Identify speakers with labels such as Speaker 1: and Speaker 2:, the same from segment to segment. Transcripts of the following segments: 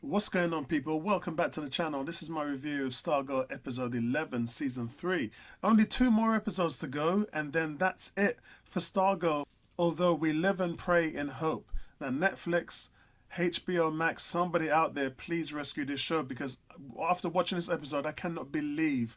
Speaker 1: What's going on, people? Welcome back to the channel. This is my review of Stargirl episode 11 season 3. Only 2 more episodes to go and then that's it for Stargirl. Although we live and pray in hope that Netflix, HBO Max, somebody out there, please rescue this show, because after watching this episode I cannot believe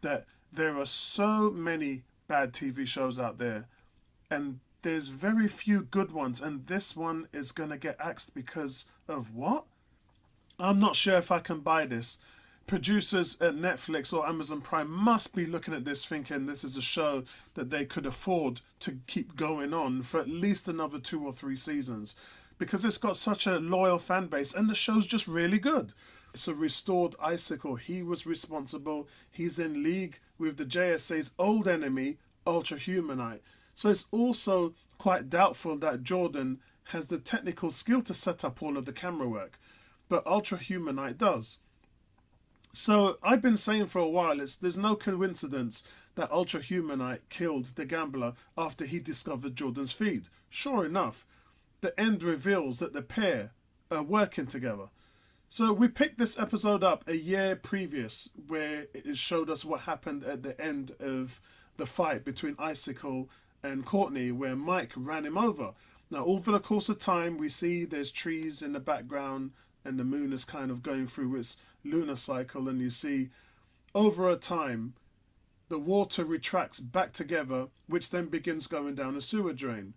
Speaker 1: that there are so many bad TV shows out there and there's very few good ones, and this one is gonna get axed because of what? I'm not sure if I can buy this. Producers at Netflix or Amazon Prime must be looking at this thinking this is a show that they could afford to keep going on for at least another 2 or 3 seasons, because it's got such a loyal fan base and the show's just really good. It's a restored Icicle. He was responsible. He's in league with the JSA's old enemy, Ultra-Humanite. So it's also quite doubtful that Jordan has the technical skill to set up all of the camera work, but Ultra-Humanite does. So I've been saying for a while, there's no coincidence that Ultra-Humanite killed the gambler after he discovered Jordan's feed. Sure enough, the end reveals that the pair are working together. So we picked this episode up a year previous, where it showed us what happened at the end of the fight between Icicle and Courtney, where Mike ran him over. Now, over the course of time, we see there's trees in the background and the moon is kind of going through its lunar cycle, and you see over a time the water retracts back together, which then begins going down a sewer drain.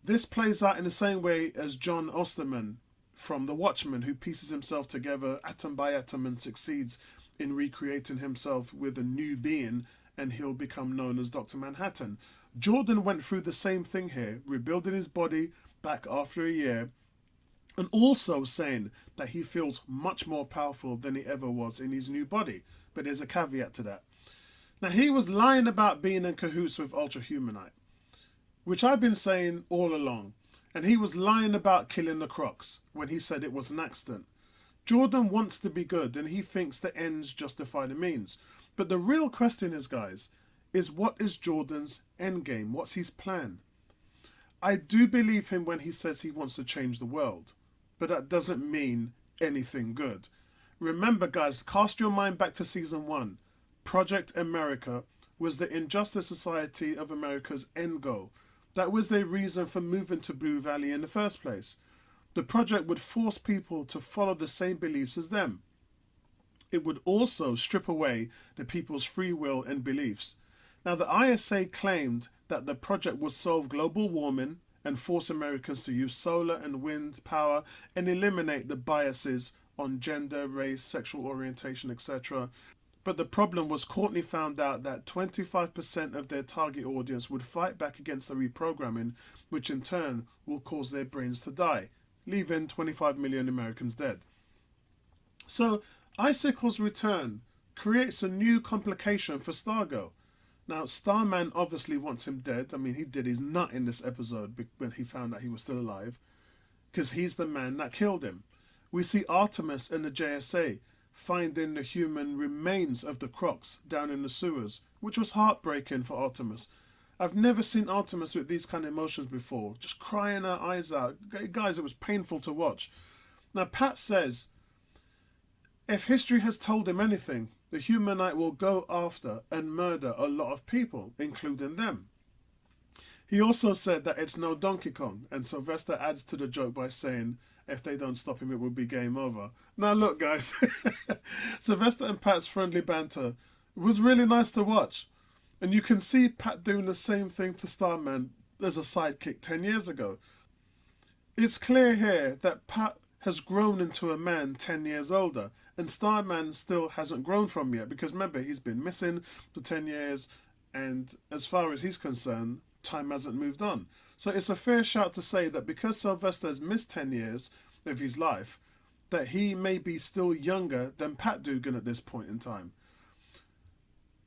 Speaker 1: This plays out in the same way as John Osterman from The Watchmen, who pieces himself together atom by atom and succeeds in recreating himself with a new being, and he'll become known as Dr. Manhattan. Jordan went through the same thing here, rebuilding his body back after a year, and also saying that he feels much more powerful than he ever was in his new body. But there's a caveat to that. Now, he was lying about being in cahoots with Ultra-Humanite, which I've been saying all along. And he was lying about killing the Crocs when he said it was an accident. Jordan wants to be good and he thinks the ends justify the means. But the real question is, guys, is what is Jordan's endgame? What's his plan? I do believe him when he says he wants to change the world, but that doesn't mean anything good. Remember, guys, cast your mind back to season 1. Project America was the Injustice Society of America's end goal. That was their reason for moving to Blue Valley in the first place. The project would force people to follow the same beliefs as them. It would also strip away the people's free will and beliefs. Now, the ISA claimed that the project would solve global warming and force Americans to use solar and wind power and eliminate the biases on gender, race, sexual orientation, etc. But the problem was Courtney found out that 25% of their target audience would fight back against the reprogramming, which in turn will cause their brains to die, leaving 25 million Americans dead. So Icicle's return creates a new complication for Stargirl. Now, Starman obviously wants him dead. I mean, he did his nut in this episode when he found out he was still alive, because he's the man that killed him. We see Artemis and the JSA finding the human remains of the Crocs down in the sewers, which was heartbreaking for Artemis. I've never seen Artemis with these kind of emotions before, just crying her eyes out. Guys, it was painful to watch. Now, Pat says, if history has told him anything, the Humanite will go after and murder a lot of people, including them. He also said that it's no Donkey Kong, and Sylvester adds to the joke by saying, if they don't stop him, it will be game over. Now look, guys, Sylvester and Pat's friendly banter was really nice to watch. And you can see Pat doing the same thing to Starman as a sidekick 10 years ago. It's clear here that Pat has grown into a man 10 years older, and Starman still hasn't grown from yet, because remember, he's been missing for 10 years, and as far as he's concerned, time hasn't moved on. So it's a fair shout to say that because Sylvester has missed 10 years of his life, that he may be still younger than Pat Dugan at this point in time.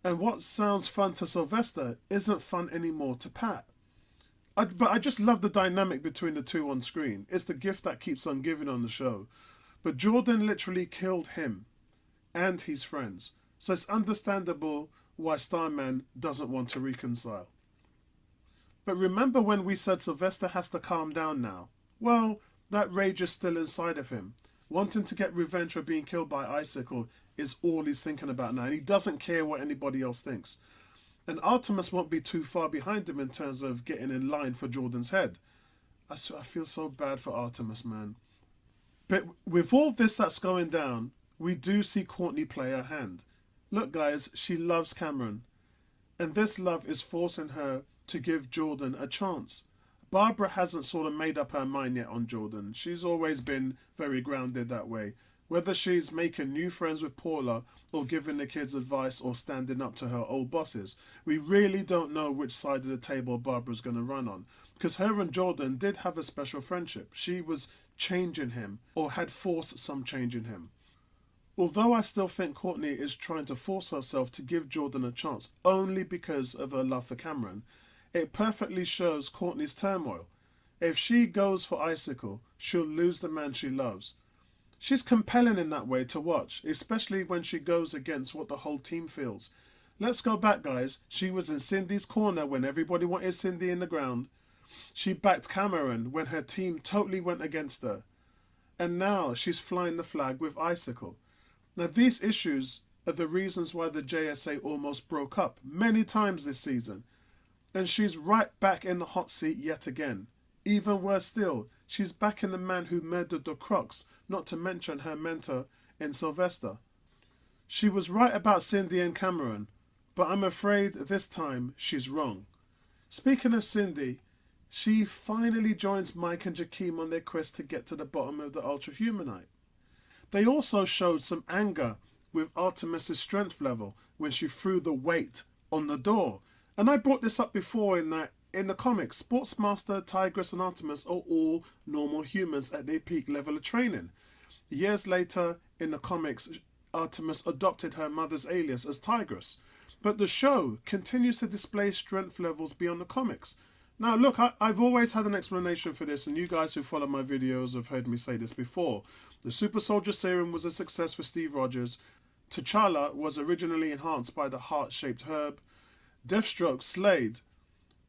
Speaker 1: And what sounds fun to Sylvester isn't fun anymore to Pat. But I just love the dynamic between the two on screen. It's the gift that keeps on giving on the show. But Jordan literally killed him and his friends. So it's understandable why Starman doesn't want to reconcile. But remember when we said Sylvester has to calm down now? Well, that rage is still inside of him. Wanting to get revenge for being killed by Icicle is all he's thinking about now. And he doesn't care what anybody else thinks. And Artemis won't be too far behind him in terms of getting in line for Jordan's head. I feel so bad for Artemis, man. But with all this that's going down, we do see Courtney play her hand. Look, guys, she loves Cameron. And this love is forcing her to give Jordan a chance. Barbara hasn't sort of made up her mind yet on Jordan. She's always been very grounded that way. Whether she's making new friends with Paula or giving the kids advice or standing up to her old bosses, we really don't know which side of the table Barbara's going to run on. Because her and Jordan did have a special friendship. She was changing him or had forced some change in him. Although I still think Courtney is trying to force herself to give Jordan a chance only because of her love for Cameron, it perfectly shows Courtney's turmoil. If she goes for Icicle, she'll lose the man she loves. She's compelling in that way to watch, especially when she goes against what the whole team feels. Let's go back, guys. She was in Cindy's corner when everybody wanted Cindy in the ground. She backed Cameron when her team totally went against her. And now she's flying the flag with Icicle. Now, these issues are the reasons why the JSA almost broke up many times this season. And she's right back in the hot seat yet again. Even worse still, she's backing the man who murdered the Crocs, not to mention her mentor in Sylvester. She was right about Cindy and Cameron, but I'm afraid this time she's wrong. Speaking of Cindy, she finally joins Mike and Jakeem on their quest to get to the bottom of the Ultra-Humanite. They also showed some anger with Artemis' strength level when she threw the weight on the door. And I brought this up before in the comics. Sportsmaster, Tigress and Artemis are all normal humans at their peak level of training. Years later, in the comics, Artemis adopted her mother's alias as Tigress. But the show continues to display strength levels beyond the comics. Now look, I've always had an explanation for this, and you guys who follow my videos have heard me say this before. The Super Soldier Serum was a success for Steve Rogers. T'Challa was originally enhanced by the heart-shaped herb. Deathstroke, Slade,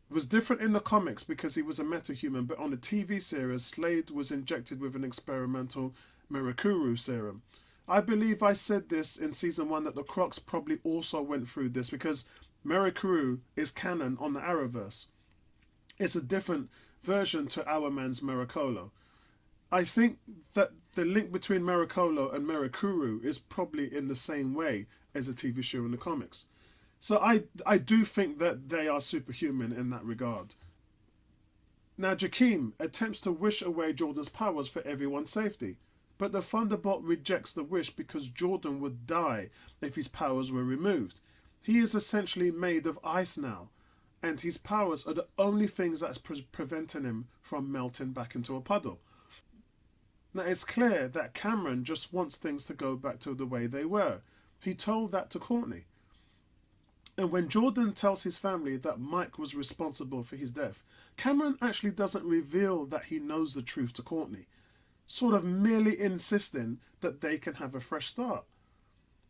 Speaker 1: was different in the comics because he was a metahuman, but on the TV series, Slade was injected with an experimental Mirakuru serum. I believe I said this in season 1 that the Crocs probably also went through this because Mirakuru is canon on the Arrowverse. It's a different version to Our Man's Miracolo. I think that the link between Miracolo and Mirakuru is probably in the same way as a TV show in the comics. So I do think that they are superhuman in that regard. Now Jakeem attempts to wish away Jordan's powers for everyone's safety, but the Thunderbolt rejects the wish because Jordan would die if his powers were removed. He is essentially made of ice now, and his powers are the only things that's preventing him from melting back into a puddle. Now it's clear that Cameron just wants things to go back to the way they were. He told that to Courtney. And when Jordan tells his family that Mike was responsible for his death, Cameron actually doesn't reveal that he knows the truth to Courtney, sort of merely insisting that they can have a fresh start.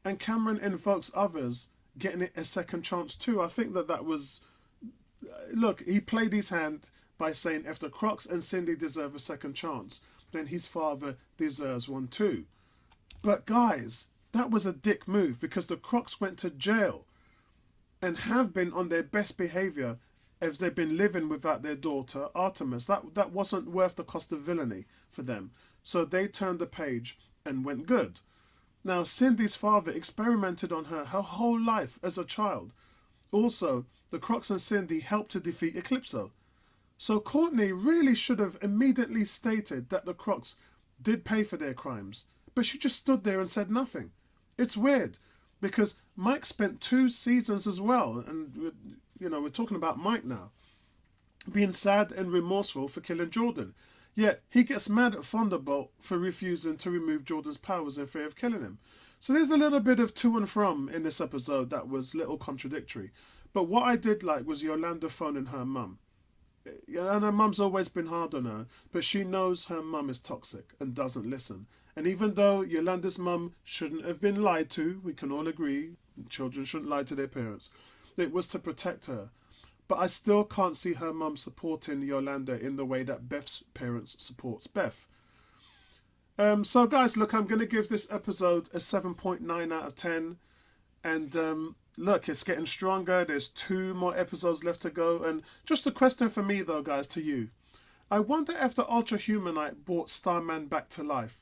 Speaker 1: And Cameron invokes others getting a second chance too. I think that was... Look, he played his hand by saying if the Crocs and Cindy deserve a second chance, then his father deserves one too. But guys, that was a dick move because the Crocs went to jail and have been on their best behaviour as they've been living without their daughter Artemis. That wasn't worth the cost of villainy for them. So they turned the page and went good. Now Cindy's father experimented on her whole life as a child. Also, the Crocs and Cindy helped to defeat Eclipso. So Courtney really should have immediately stated that the Crocs did pay for their crimes. But she just stood there and said nothing. It's weird, because Mike spent 2 seasons as well, and you know, we're talking about Mike now, being sad and remorseful for killing Jordan. Yet he gets mad at Thunderbolt for refusing to remove Jordan's powers in fear of killing him. So there's a little bit of to and from in this episode that was a little contradictory. But what I did like was Yolanda phoning her mum. And her mum's always been hard on her, but she knows her mum is toxic and doesn't listen. And even though Yolanda's mum shouldn't have been lied to, we can all agree, children shouldn't lie to their parents, it was to protect her. But I still can't see her mum supporting Yolanda in the way that Beth's parents supports Beth. So guys, look, I'm going to give this episode a 7.9 out of 10. And look, it's getting stronger. There's 2 more episodes left to go. And just a question for me, though, guys, to you. I wonder if the Ultra-Humanite brought Starman back to life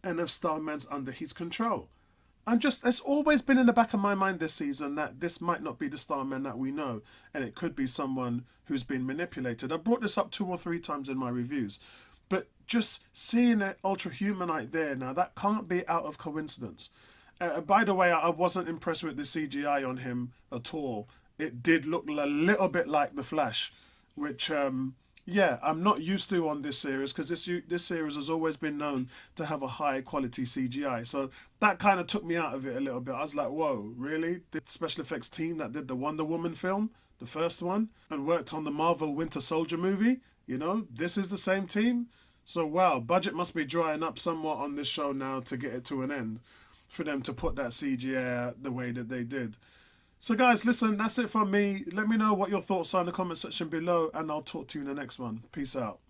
Speaker 1: and if Starman's under his control. It's always been in the back of my mind this season that this might not be the Starman that we know, and it could be someone who's been manipulated. I brought this up 2 or 3 times in my reviews, but just seeing an Ultra-Humanite there now, that can't be out of coincidence. By the way, I wasn't impressed with the CGI on him at all. It did look a little bit like The Flash, which, yeah, I'm not used to on this series because this series has always been known to have a high quality CGI. So that kind of took me out of it a little bit. I was like, whoa, really? The special effects team that did the Wonder Woman film, the first one, and worked on the Marvel Winter Soldier movie, this is the same team? So, wow, budget must be drying up somewhat on this show now to get it to an end for them to put that CGI out the way that they did. So guys, listen, that's it from me. Let me know what your thoughts are in the comment section below, and I'll talk to you in the next one. Peace out.